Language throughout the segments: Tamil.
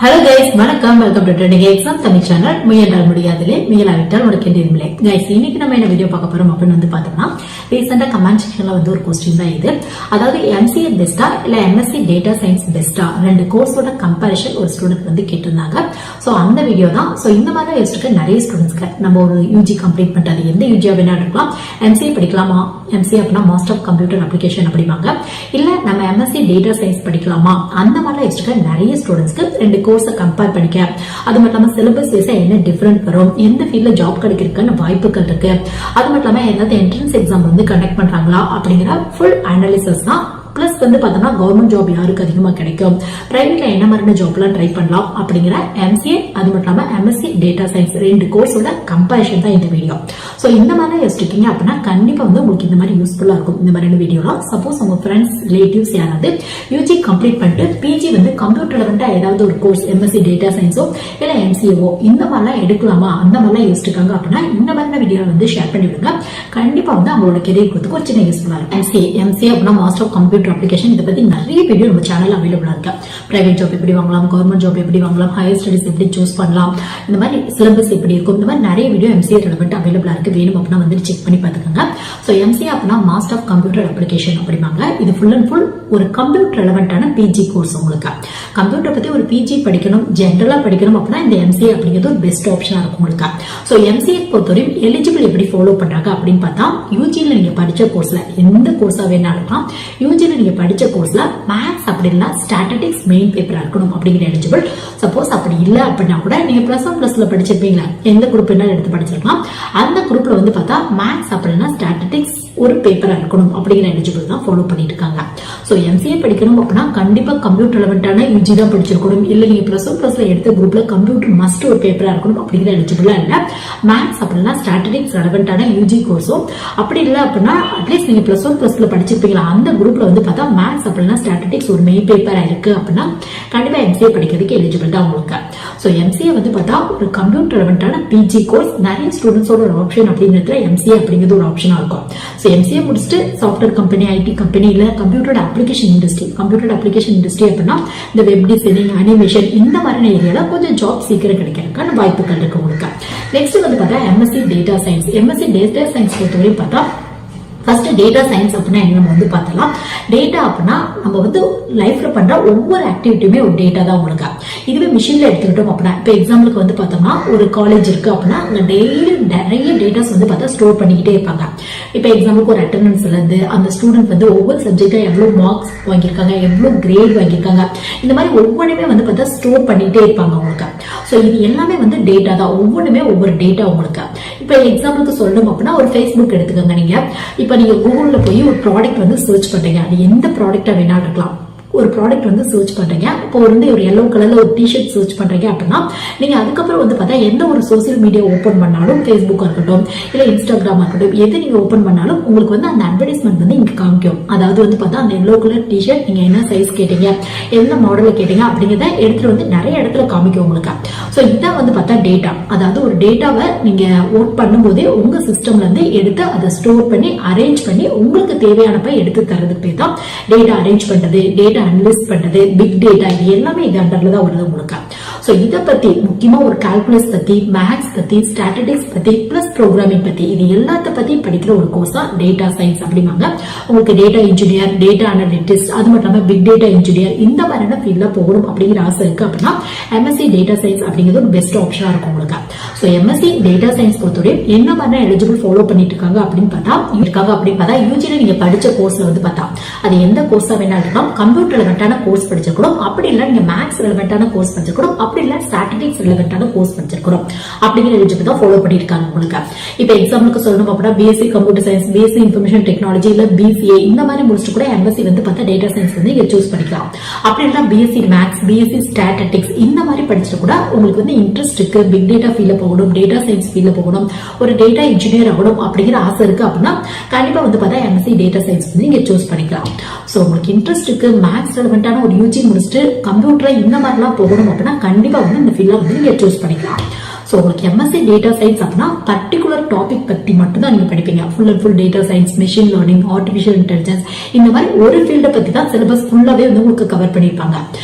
ஹலோ கைஸ், வணக்கம். Welcome to trending exam Tamil channel. முயன்றால் முடியாதுலே, முயலாவிட்டால் உனக்கு இல்லை. கைஸ், இன்னைக்கு நம்ம என்ன வீடியோ பார்க்க போறோம் அப்படின்னு வந்து பார்த்தோம்னா, ரீசெண்டா கமெண்ட் செக்ஷன்ல வந்து ஒரு கொஸ்டின் தான் இது. அதாவது எம்சிஏ பெஸ்டா இல்ல எம்எஸ்சி டேட்டா சயின்ஸ் பெஸ்டா, ரெண்டு கோர்ஸோட கம்பேரிஷன் ஒரு ஸ்டூடெண்ட் வந்து கேட்டிருந்தாங்க. சோ அந்த வீடியோ தான். சோ இந்த மாதிரி யோசிச்சுக்க நிறைய ஸ்டூடெண்ட்ஸ்க்கு நம்ம ஒரு யூஜி கம்ப்ளீட் பண்றது, எந்த யூஜியா வேணா இருக்கலாம். எம்சிஏ படிக்கலாமா, எம்சிஏ அப்படின்னா மாஸ்டர் ஆஃப் கம்ப்யூட்டர் அப்ளிகேஷன் அப்படிவாங்க, இல்ல நம்ம எம்எஸ்சி டேட்டா சயின்ஸ் படிக்கலாமா, அந்த மாதிரி யோசிச்சுக்க நிறைய ஸ்டூடெண்ட்ஸ்க்கு ரெண்டு கோர்ஸை கம்பேர் பண்ணிக்க, அது மட்டும் இல்லாம சிலபஸ் வைஸா என்ன டிஃபரெண்ட் வரும், எந்த ஃபீல்ட்ல ஜாப் கிடைக்கிறதுக்கான வாய்ப்புகள் இருக்கு, அது மட்டும் இல்லாம ஏதாவது என்ட்ரன்ஸ் எக்ஸாம் வந்து கண்டக்ட் பண்றாங்களா அப்படிங்கிற ஃபுல் அனாலிசிஸ் தான். பிளஸ் வந்து பார்த்தோம்னா கவர்மெண்ட் ஜாப் யாருக்கு அதிகமா கிடைக்கும், பிரைவேட்ல என்ன மாதிரியான ஜாப்லாம் ட்ரை பண்ணலாம் அப்படிங்கிற எம்சிஏ, அது மட்டும் இல்லாம எம்எஸ்சி டேட்டா சயின்ஸ் ரெண்டு கோர்ஸோட கம்பேரிஷன் தான் இந்த வீடியோ. சோ இந்த மாதிரி யோசிச்சிருக்கீங்க அப்படின்னா கண்டிப்பா வந்து உங்களுக்கு இந்த மாதிரி யூஸ்ஃபுல்லா இருக்கும் இந்த மாதிரி வீடியோலாம். சப்போஸ் உங்க ஃப்ரெண்ட்ஸ் ரிலேட்டிவ்ஸ் யாராவது யூஜி கம்ப்ளீட் பண்ணிட்டு பிஜி வந்து கம்ப்யூட்டர் ரிலேட்டடா ஏதாவது ஒரு கோர்ஸ் எம்எஸ்சி டேட்டா சயின்ஸோ இல்ல எம்சிஏஓ இந்த மாதிரிலாம் எடுக்கலாமா, அந்த மாதிரிலாம் யோசிச்சிருக்காங்க அப்படின்னா இந்த மாதிரி வீடியோ வந்து ஷேர் பண்ணி விடுங்க. கண்டிப்பா வந்து அவங்களோட கெரியர் கொடுத்துக்கு ஒரு சின்ன யூஸ்ஃபுல்லா இருக்கும். எம்சிஏ அப்படின்னா மாஸ்டர் ஆஃப் கம்ப்யூட்டர் அப்ளிகேஷன், இதை பத்தி நிறைய வீடியோ நம்ம சேனல் அவைலபிளா இருக்கு. பிரைவேட் ஜாப் எப்படி வாங்கலாம், கவர்மெண்ட் ஜாப் எப்படி வாங்கலாம், ஹையர் ஸ்டடிஸ் எப்படி சூஸ் பண்ணலாம், இந்த மாதிரி சிலபஸ் எப்படி இருக்கும், இந்த மாதிரி நிறைய வீடியோ எம்சிஏ ரெலவெண்ட் அவைலபிளா இருக்கு. வேணும் அப்படின்னா வந்து செக் பண்ணி பாத்துக்கோங்க. சோ எம்சிஏ அப்படின்னா மாஸ்டர் ஆஃப் கம்ப்யூட்டர் அப்ளிகேஷன் அப்படிவாங்க. இது ஃபுல் அண்ட் ஃபுல் ஒரு கம்ப்யூட்டர் ரெலவெண்டான பிஜி கோர்ஸ். உங்களுக்கு கம்ப்யூட்டர் பத்தி ஒரு பிஜி படிக்கணும், ஜென்ரலா படிக்கணும் அப்படின்னா இந்த எம்சிஏ அப்படிங்கிறது ஒரு பெஸ்ட் ஆப்ஷனா இருக்கும் உங்களுக்கு. சோ எம்சிஏ பொறுத்தவரையும் எலிஜிபிள் எப்படி ஃபாலோ பண்றாங்க அப்படின்னு பார்த்தா, யூஜில நீங்க படிச்ச கோர்ஸ்ல எந்த கோர்ஸா வேணாலும் யூஜில நீங்க படிச்ச கோர்ஸ்ல மேத்ஸ் அப்படி இல்ல ஸ்டாட்டிஸ்டிக்ஸ் மெயின் பேப்பரா இருக்கணும் அப்படிங்கிற எலிஜிபிள். சப்போஸ் அப்படி இல்ல அப்படின்னா கூட நீங்க பிளஸ் ஒன் பிளஸ்ல படிச்சிருப்பீங்களா, எந்த குரூப் என்ன எடுத்து படிச்சிருக்கலாம், அந்த குரூப்ல வந்து பார்த்தா மேத்ஸ் அப்படின்னா ஸ்டாட்டிஸ்டிக்ஸ் ஒரு பேப்பரா இருக்கணும் அப்படிங்கிற எலிஜிபிள் தான் ஃபாலோ பண்ணிட்டு இருக்காங்க. சோ எம்சிஏ படிக்கணும் அப்படின்னா கண்டிப்பா கம்ப்யூட்டர் ரெலவெண்டான யூஜி தான் படிச்சிருக்கணும். இல்ல நீங்க பிளஸ் ஒன் பிளஸ்ல எடுத்த குரூப்ல கம்ப்யூட்டர் மஸ்ட் ஒரு பேப்பரா இருக்கணும் அப்படிங்கிற எலிஜிபிளா இல்ல. மேத்ஸ் அப்படின்னா ஸ்டாட்டிஸ்டிக்ஸ் ரெலவெண்டான யூஜி கோர்ஸும், அப்படி இல்ல அப்படின்னா அட்லீஸ்ட் நீங்க பிளஸ் ஒன் பிளஸ்ல படிச்சிருப்பீங்களா, அந்த குரூப்ல வந்து பார்த்தா மேத்ஸ் அப்படின்னா ஸ்டாட்டிஸ்டிக்ஸ் ஒரு மெயின் பேப்பரா இருக்கு அப்படின்னா கண்டிப்பா எம்சிஏ படிக்கிறதுக்கு எலிஜிபிள் தான் உங்களுக்கு. சோ எம்சிஏ வந்து பார்த்தா ஒரு கம்ப்யூட்டர் ரெலவெண்டான பிஜி கோர்ஸ். நிறைய ஸ்டூடெண்ட்ஸோட ஒரு ஆப்ஷன் அப்படிங்கிறதுல எம்சிஏ அப்படிங்கிறது ஒரு ஆப்ஷனா இருக்கும். சோ எம்சிஏ முடிச்சுட்டு சாஃப்ட்வேர் கம்பெனி, ஐடி கம்பெனி, இல்ல கம்ப்யூட்டர் அப்ளிகேஷன் இண்டஸ்ட்ரி அப்படின்னா இந்த வெப் டிசைனிங், அனிமேஷன் இந்த மாதிரி ஏரியால கொஞ்சம் ஜாப் சீக்கிரம் கிடைக்கிறதுக்கான வாய்ப்புகள் இருக்கு உங்களுக்கு. நெக்ஸ்ட் வந்து பார்த்தா MSc data science. MSc data science பொறுத்தவரை பார்த்தா ஃபர்ஸ்ட் டேட்டா சயின்ஸ் அப்படின்னா என்ன நம்ம வந்து பார்த்தலாம். டேட்டா அப்படின்னா நம்ம வந்து லைஃப்ல பண்ற ஒவ்வொரு ஆக்டிவிட்டியுமே ஒரு டேட்டா தான் உங்களுக்கு. இதுவே மிஷின்ல எடுத்துக்கிட்டோம் அப்படின்னா, இப்போ எக்ஸாம்பிளுக்கு வந்து பார்த்தோம்னா ஒரு காலேஜ் இருக்கு அப்படின்னா அங்க டெய்லி நிறைய டேட்டாஸ் வந்து பார்த்தா ஸ்டோர் பண்ணிக்கிட்டே இருப்பாங்க. இப்போ எக்ஸாம்பிளுக்கு ஒரு அட்டெண்டன்ஸ்ல இருந்து அந்த ஸ்டூடெண்ட் வந்து ஒவ்வொரு சப்ஜெக்டா எவ்வளவு மார்க்ஸ் வாங்கியிருக்காங்க, எவ்வளவு கிரேட் வாங்கியிருக்காங்க, இந்த மாதிரி ஒவ்வொன்றுமே வந்து பார்த்தா ஸ்டோர் பண்ணிட்டே இருப்பாங்க உங்களுக்கு. ஸோ இது எல்லாமே வந்து டேட்டா தான், ஒவ்வொன்றுமே ஒவ்வொரு டேட்டா உங்களுக்கு. இப்போ எக்ஸாம்பிளுக்கு சொல்லணும் அப்படின்னா ஒரு ஃபேஸ்புக் எடுத்துக்கோங்க. நீங்க இப்போ நீங்க கூகுள்ல போய் ஒரு ப்ராடக்ட் வந்து சர்ச் பண்றீங்க, அது எந்த ப்ராடக்டா வேணாலும் இருக்கலாம். ஒரு ப்ராடக்ட் வந்து சர்ச் பண்றீங்க, இப்போ வந்து ஒரு எல்லோ கலர்ல ஒரு டிஷர்ட் சர்ச் பண்றீங்க அப்படின்னா நீங்க அதுக்கப்புறம் வந்து பார்த்தா எந்த ஒரு சோசியல் மீடியா ஓபன் பண்ணாலும், ஃபேஸ்புக்கா இருக்கட்டும் இல்ல இன்ஸ்டாகிராமா இருக்கட்டும், எது நீங்க ஓபன் பண்ணாலும் உங்களுக்கு வந்து அந்த அட்வர்டைஸ்மெண்ட் வந்து இங்க காமிக்கும். அதாவது வந்து பார்த்தா அந்த எல்லோ கலர் டிஷர்ட் நீங்க என்ன சைஸ் கேட்டீங்க, எந்த மாடல்ல கேட்டீங்க அப்படிங்கிறத எடுத்துட்டு வந்து நிறைய இடத்துல காமிக்கும் உங்களுக்கு. சோ இதான் வந்து பார்த்தா டேட்டா. அதாவது ஒரு டேட்டாவை நீங்க ஒர்க் பண்ணும்போதே உங்க சிஸ்டம்ல இருந்து எடுத்து அதை ஸ்டோர் பண்ணி அரேஞ்ச் பண்ணி உங்களுக்கு தேவையானப்ப எடுத்து தரதுக்கு பேர் தான் டேட்டா அரேஞ்ச் பண்றது, டேட்டா அனலிஸ்ட் பண்றது, பிக் டேட்டா, இது எல்லாமே இது அண்டர்ல தான் வருது உங்களுக்கு. சோ இத பத்தி முக்கியமா ஒரு கால்குலஸ் பத்தி, மேத்ஸ் பத்தி, ஸ்டாட்டிஸ்டிக்ஸ் பத்தி, பிளஸ் ப்ரோக்ராமிங் பத்தி, இது எல்லாத்த பத்தி படிக்கிற ஒரு கோர்ஸ் தான் டேட்டா சயின்ஸ் அப்படிமாங்க. உங்களுக்கு டேட்டா இன்ஜினியர், டேட்டா அனலிட்டிஸ்ட், அது மட்டும் இல்லாம பிக் டேட்டா இன்ஜினியர் இந்த மாதிரியான ஃபீல்ட்ல போகணும் அப்படிங்கிற ஆசை இருக்கு அப்படின்னா எம்எஸ்சி டேட்டா சயின்ஸ் அப்படிங்கிறது ஒரு பெஸ்ட் ஆப்ஷனா இருக்கும் உங்களுக்கு. சோ எம்எஸ்சி டேட்டா சயின்ஸ் பொறுத்தவரை என்ன மாதிரி எலிஜிபிள் ஃபாலோ பண்ணிட்டு இருக்காங்க அப்படின்னு பார்த்தா யூஜில நீங்க படிச்ச கோர்ஸ்ல வந்து பார்த்தா அது எந்த கோர்ஸா வேணாலும் இருக்கலாம். கம்ப்யூட்டர் ரெலவெண்டான கோர்ஸ் படிச்சிருக்கணும், அப்படி இல்ல நீங்க மேத்ஸ் ரெலவெண்டான கோர்ஸ் படிச்சிருக்கணும், அப்படி இல்ல ஸ்டாட்டிஸ்டிக்ஸ் ரெலவெண்டான கோர்ஸ் படிச்சிருக்கணும் அப்படிங்கிற எலிஜிபிள் தான் ஃபாலோ பண்ணிருக்காங்க உங்களுக்கு. இப்ப எக்ஸாம்பிளுக்கு சொல்லணும் அப்படின்னா BSc computer science, BSc information technology, இல்ல பிசிஏ இந்த மாதிரி முடிச்சுட்டு கூட எம்எஸ்சி வந்து பார்த்தா டேட்டா சயின்ஸ் வந்து இங்க சூஸ் பண்ணிக்கலாம். அப்படி இல்ல பிஎஸ்சி மேத்ஸ், பிஎஸ்சி ஸ்டாட்டிஸ்டிக்ஸ் இந்த மாதிரி படிச்சுட்டு கூட உங்களுக்கு வந்து இன்ட்ரெஸ்ட் இருக்கு, பிக் டேட்டா ஃபீல்ட்ல போகணும், டேட்டா சயின்ஸ் ஃபீல்ட்ல போகணும், ஒரு டேட்டா இன்ஜினியர் ஆகணும் அப்படிங்கிற ஆசை இருக்கு அப்படின்னா கண்டிப்பா வந்து பார்த்தா எம்எஸ்சி டேட்டா சயின்ஸ் வந்து இங்க சூஸ் பண்ணிக்கலாம். சோ உங்களுக்கு இன்ட்ரெஸ்ட் இருக்கு, மேத்ஸ் ரெலவெண்டான ஒரு யூஜி முடிச்சுட்டு கம்ப்யூட்டர் இந்த மாதிரிலாம் போகணும் அப்படின்னா கண்டிப்பா வந்து இந்த ஃபீல்ட்ல வந்து நீங்க சூஸ் பண்ணிக்கலாம். சோ உங்களுக்கு எம்எஸ்சி டேட்டா சயின்ஸ் அப்படின்னா பர்டிகுலர் டாபிக் பத்தி மட்டும் தான் நீங்க படிப்பீங்க. Full and full data science, machine learning, artificial intelligence இந்த மாதிரி ஒரு ஃபீல்ட பத்தி தான் சிலபஸ் ஃபுல்லாவே வந்து உங்களுக்கு கவர் பண்ணிருப்பாங்க.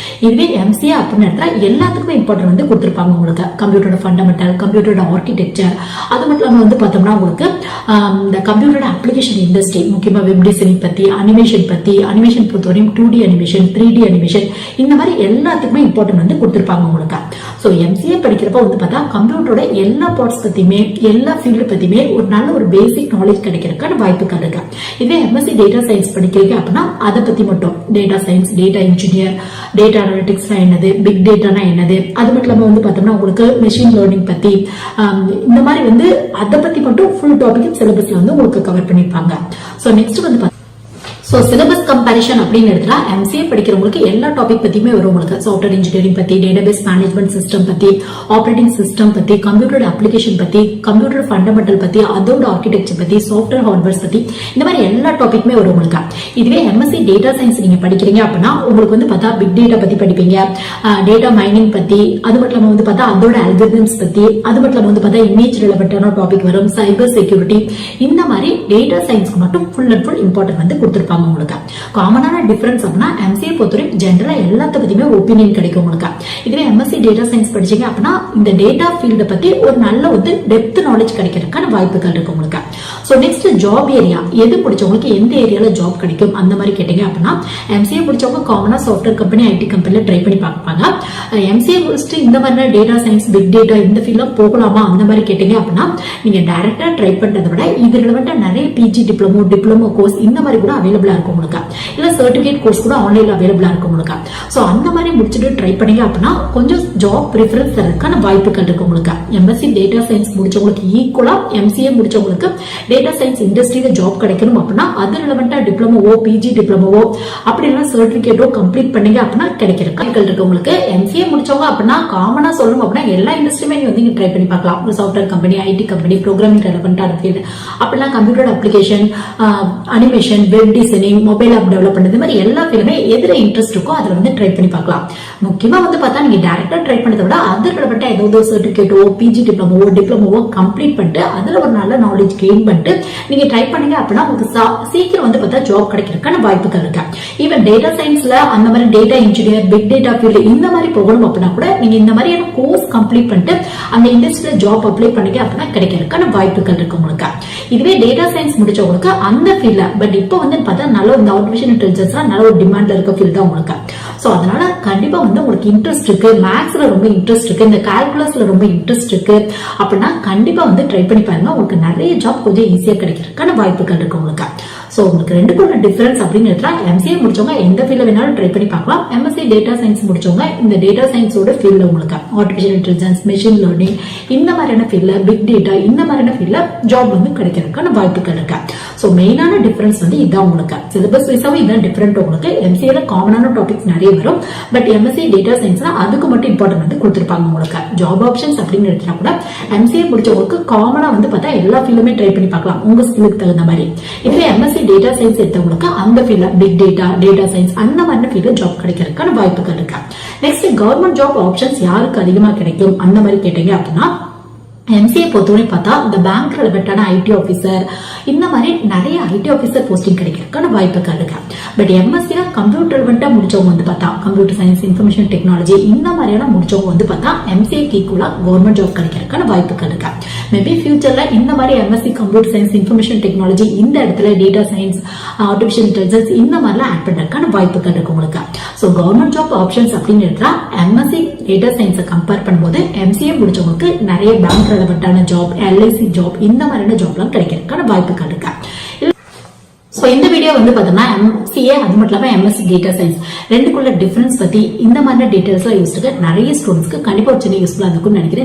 இதுவே எம்சிஏ அப்படின்னு எடுத்தா எல்லாத்துக்குமே இம்பார்ட்டன்ட் வந்து கொடுத்திருப்பாங்க. உங்களுக்கு கம்ப்யூட்டரோட ஃபண்டமெண்டல், கம்ப்யூட்டரோட ஆர்கிடெக்சர், அது மட்டும் இல்லாம வந்து பார்த்தோம்னா உங்களுக்கு இந்த கம்ப்யூட்டரோட அப்ளிகேஷன் இண்டஸ்ட்ரி, முக்கியமா வெப் டிசைனிங் பத்தி, அனிமேஷன் பொறுத்தவரையும் 2D அனிமேஷன், 3D அனிமேஷன் இந்த மாதிரி எல்லாத்துக்குமே இம்பார்ட்டன்ட் வந்து கொடுத்திருப்பாங்க உங்களுக்கு. சோ எம்சிஏ படிக்கிறப்ப வந்து பார்த்தா கம்ப்யூட்டரோட எல்லா பார்ட்ஸ் பத்தியுமே, எல்லா ஃபீல்டு பத்தியுமே ஒரு நல்ல ஒரு பேசிக் நாலேஜ் கிடைக்கிறதுக்கான வாய்ப்புகள் இருக்கு. இதே எம்எஸ்சி டேட்டா சயின்ஸ் படிக்கிறீங்க அப்படின்னா அதை பத்தி மட்டும் data science, data engineer, data analytics என்னது, பிக் டேட்டானா என்னது, அது மட்டும் இல்லாம வந்து பார்த்தோம்னா உங்களுக்கு மெஷின் லேர்னிங் பத்தி இந்த மாதிரி வந்து அதை பத்தி மட்டும் ஃபுல் டாபிக் சிலபஸ்ல வந்து உங்களுக்கு கவர் பண்ணிருப்பாங்க. சோ நெக்ஸ்ட் வந்து சோ சிலபஸ் கம்பேரிஷன் அப்படின்னு எடுத்தா எம்சிஏ படிக்கிறவங்களுக்கு எல்லா டாபிக் பத்தியுமே வரும். உங்களுக்கு சாஃப்ட்வேர் இன்ஜினியரிங் பத்தி, டேட்டாபேஸ் மேனேஜ்மெண்ட் சிஸ்டம் பத்தி, ஆபரேட்டிங் சிஸ்டம் பத்தி, கம்ப்யூட்டர் அப்ளிகேஷன் பத்தி, கம்ப்யூட்டர் ஃபண்டமெண்டல் பத்தி, அதோட ஆர்கிடெக்சர் பத்தி, சாஃப்ட்வேர் ஹார்ட்வேர்ஸ் பத்தி இந்த மாதிரி எல்லா டாபிக்குமே வரும் உங்களுக்கு. இதுவே எம்எஸ்சி டேட்டா சயின்ஸ் நீங்க படிக்கிறீங்க அப்படின்னா உங்களுக்கு வந்து பார்த்தா பிக் டேட்டா பத்தி படிப்பீங்க, டேட்டா மைனிங் பத்தி, அது மட்டும் இல்லாம வந்து பார்த்தா அதோட அல்காரிதம்ஸ் பத்தி, அது மட்டும் இல்லாம வந்து பார்த்தா இமேஜ் ரிலவென்டான டாபிக் வரும், சைபர் செக்யூரிட்டி இந்த மாதிரி டேட்டா சயின்ஸ்க்கு மட்டும் ஃபுல் அண்ட் ஃபுல் இம்பார்ட்டன்ட் வந்து கொடுத்திருப்பாங்க. உங்களுக்கு காமனான டிஃபரன்ஸ் அப்படின்னா எம்சிஏ பொறுத்தவரை ஜெனரலா எல்லாத்த பத்தியுமே ஒப்பீனியன் கிடைக்கும் உங்களுக்கு. இதுவே எம்எஸ்சி டேட்டா சயின்ஸ் படிச்சீங்க அப்படின்னா இந்த டேட்டா ஃபீல்ட பத்தி ஒரு நல்ல வந்து டெப்த் நாலேஜ் கிடைக்கிறதுக்கான வாய்ப்புகள் இருக்கு உங்களுக்கு. சோ நெக்ஸ்ட் ஜாப் ஏரியா, எது பிடிச்சவங்களுக்கு எந்த ஏரியால ஜாப் கிடைக்கும் அந்த மாதிரி கேட்டீங்க அப்படின்னா எம்சிஏ பிடிச்சவங்க காமனா சாஃப்ட்வேர் கம்பெனி, ஐடி கம்பெனில ட்ரை பண்ணி பார்ப்பாங்க. எம்சிஏ முடிச்சுட்டு இந்த மாதிரி டேட்டா சயின்ஸ், பிக் டேட்டா இந்த ஃபீல்ட்ல போகலாமா அந்த மாதிரி கேட்டீங்க அப்படின்னா நீங்க டைரக்டா ட்ரை பண்றதை விட இது ரிலவெண்டா நிறைய பிஜி டிப்ளமோ கோர்ஸ் இந்த மாதிரி கூட அவைலபிளா இருக்கும் உங்களுக்கு. இல்ல சர்டிபிகேட் கோர்ஸ் கூட ஆன்லைன்ல அவைலபிளா இருக்கும் உங்களுக்கு. சோ அந்த மாதிரி முடிச்சுட்டு ட்ரை பண்ணீங்க அப்படின்னா கொஞ்சம் ஜாப் ப்ரிஃபரன்ஸ் தரதுக்கான வாய்ப்புகள் இருக்கு உங்களுக்கு. எம்எஸ்சி டேட்டா சயின்ஸ் முடிச்சவங்களுக்கு ஈக்குவலா எம்சிஏ முடிச்சவங்களுக்கு டேட்டா சயின்ஸ் இண்டஸ்ட்ரியில ஜாப் கிடைக்கணும் அப்படின்னா அது ரிலவெண்டா டிப்ளமோவோ, பிஜி டிப்ளமோவோ அப்படி இல்லைன்னா சர்டிபிகேட்டோ கம்ப்ளீட் பண்ணீங்க அப்படின்னா கிடைக்கிறதுக்கு இருக்கு உங்களுக்கு. எம்சிஏ முடிச்சவங்க அப்படின்னா காமனா சொல்லணும் அப்படின்னா எல்லா இண்டஸ்ட்ரியுமே நீங்க வந்து ட்ரை பண்ணி பார்க்கலாம். Software company, IT company, programming ரெலவென்டான ஃபீல்டு, அப்படிலாம் computer application, animation, web designing, mobile app develop பண்றது மாதிரி எல்லா ஃபீல்டுமே எதுல இன்ட்ரெஸ்ட் இருக்கோ அதுல வந்து ட்ரை பண்ணி பார்க்கலாம். முக்கியமா வந்து பார்த்தா நீங்க டைரக்டா ட்ரை பண்ணதை விட அது ரிலவெண்டா ஏதோ சர்டிபிகேட்டோ, பிஜி டிப்ளமோவோ கம்ப்ளீட் பண்ணிட்டு அதுல ஒரு நல்ல நாலேஜ் கெயின் பண்ணிட்டு நீங்க ட்ரை பண்ணீங்க அப்படின்னா உங்களுக்கு சீக்கிரம் வந்து பார்த்தா ஜாப் கிடைக்கிறதுக்கான வாய்ப்புகள் இருக்கு. ஈவன் டேட்டா சயின்ஸ்ல அந்த மாதிரி data engineer, big data field இந்த மாதிரி போகணும் அப்படின்னா கூட நீங்க இந்த மாதிரியான கோர்ஸ் கம்ப்ளீட் பண்ணிட்டு அந்த இண்டஸ்ட்ரியில ஜாப் அப்ளை பண்ணீங்க அப்படின்னா கிடைக்கிறதுக்கான வாய்ப்புகள் இருக்கு உங்களுக்கு. இதுவே டேட்டா சயின்ஸ் முடிச்சவங்களுக்கு அந்த ஃபீல்ட்ல பட் இப்போ வந்து பார்த்தா நல்ல இந்த ஆர்டிபிஷியல் இன்டெலிஜென்ஸ் நல்ல ஒரு டிமாண்ட்ல இருக்க ஃபீல்ட் தான் உங்களுக்கு. சோ அதனால கண்டிப்பா வந்து உங்களுக்கு இன்ட்ரெஸ்ட் இருக்கு, மேத்ஸ்ல ரொம்ப இன்ட்ரெஸ்ட் இருக்கு, இந்த கால்குலஸ்ல ரொம்ப இன்ட்ரெஸ்ட் இருக்கு அப்படின்னா கண்டிப்பா வந்து ட்ரை பண்ணி பாருங்க. உங்களுக்கு நிறைய ஜாப் கொஞ்சம் ஈஸியா கிடைக்கிறதுக்கான வாய்ப்புகள் இருக்கு உங்களுக்கு. சோ உங்களுக்கு ரெண்டுக்குள்ள டிஃபரன்ஸ் அப்படின்னு எடுத்தா எம்சிஏ முடிச்சவங்க எந்த ஃபீல்ட்ல வேணாலும் ட்ரை பண்ணி பார்க்கலாம். எம்எஸ்சி டேட்டா சயின்ஸ் முடிச்சவங்க இந்த டேட்டா சயின்ஸோட ஃபீல்ட்ல உங்களுக்கு ஆர்டிபிஷியல் இன்டெலிஜென்ஸ், மெஷின் லேர்னிங் இந்த மாதிரியான ஃபீல்ட்ல, பிக் டேட்டா இந்த மாதிரியான ஃபீல்ட்ல ஜாப் வந்து கிடைக்கிறதுக்கான வாய்ப்புகள் இருக்கு. சோ மெயினான டிஃபரன்ஸ் வந்து இதான் உங்களுக்கு. சிலபஸ் வைஸாவும் இதான் டிஃபரெண்ட் உங்களுக்கு. எம்சிஏல காமனான டாபிக்ஸ் நிறைய வரும், பட் எம்எஸ்சி டேட்டா சயின்ஸ்னா அதுக்கு மட்டும் இம்பார்ட்டன்ட் வந்து கொடுத்திருப்பாங்க உங்களுக்கு. ஜாப் ஆப்ஷன்ஸ் அப்படின்னு எடுத்தா கூட எம்சிஏ முடிச்சவங்களுக்கு காமனா வந்து பார்த்தா எல்லா ஃபீல்டுமே ட்ரை பண்ணி பார்க்கலாம் உங்க ஸ்கில்லுக்கு தகுந்த மாதிரி. இதுவே எம்எஸ்சி டேட்டா சயின்ஸ் எடுத்தவங்களுக்கு அந்த ஃபீல்ட்ல பிக் டேட்டா, டேட்டா சயின்ஸ் அந்த மாதிரி ஃபீல்ட்ல ஜாப் கிடைக்கிறதுக்கான வாய்ப்புகள் இருக்கு. நெக்ஸ்ட் கவர்மெண்ட் ஜாப் ஆப்ஷன்ஸ் யாருக்கு அதிகமா கிடைக்கும் அந்த மாதிரி கேட்டீங்க அப்படின்னா எம்சிஏ பொறுத்தவரை பார்த்தா இந்த பேங்க் ரிலவென்டான ஐடி ஆபீசர் இந்த மாதிரி நிறைய ஐடி ஆபீசர் போஸ்டிங் கிடைக்கிறதுக்கான வாய்ப்புகள் இருக்கு. பட் எம்எஸ்சில கம்ப்யூட்டர் ரிலவென்டா முடிச்சவங்க வந்து பார்த்தா கம்ப்யூட்டர் சயின்ஸ், இன்ஃபர்மேஷன் டெக்னாலஜி இந்த மாதிரியான முடிச்சவங்க வந்து பார்த்தா எம்சிஏக்கு ஈக்குவலா கவர்மெண்ட் ஜாப் கிடைக்கிறதுக்கான வாய்ப்புகள் இருக்கு. மேபி ஃபியூச்சர்ல இந்த மாதிரி MSc computer science, information technology இந்த இடத்துல டேட்டா சயின்ஸ், ஆர்டிபிஷியல் இன்டெலிஜென்ஸ் இந்த மாதிரிலாம் ஆட் பண்றதுக்கான வாய்ப்புகள் இருக்கு உங்களுக்கு. சோ கவர்மெண்ட் ஜாப் ஆப்ஷன்ஸ் அப்படின்னு எடுத்தா எம்எஸ்சி டேட்டா சயின்ஸை கம்பேர் பண்ணும்போது எம்சிஏ முடிச்சவங்களுக்கு நிறைய பேங்க் ரெலவென்டான ஜாப், எல்ஐசி ஜாப் இந்த மாதிரியான ஜாப்லாம் கிடைக்கிறதுக்கான வாய்ப்புகள் இருக்கு. சோ இந்த வீடியோ வந்து பார்த்தோம்னா எம்சிஏ அது மட்டும் இல்லாம எம்எஸ்சி டேட்டா சயின்ஸ் ரெண்டுக்குள்ள டிஃபரன்ஸ் பத்தி இந்த மாதிரி டீடைல்ஸ் எல்லாம் யூஸ் நிறைய ஸ்டூடெண்ட்ஸ்க்கு கண்டிப்பா ஒரு சின்ன யூஸ்ஃபுல்லா இருக்கும்னு நினைக்கிறேன்.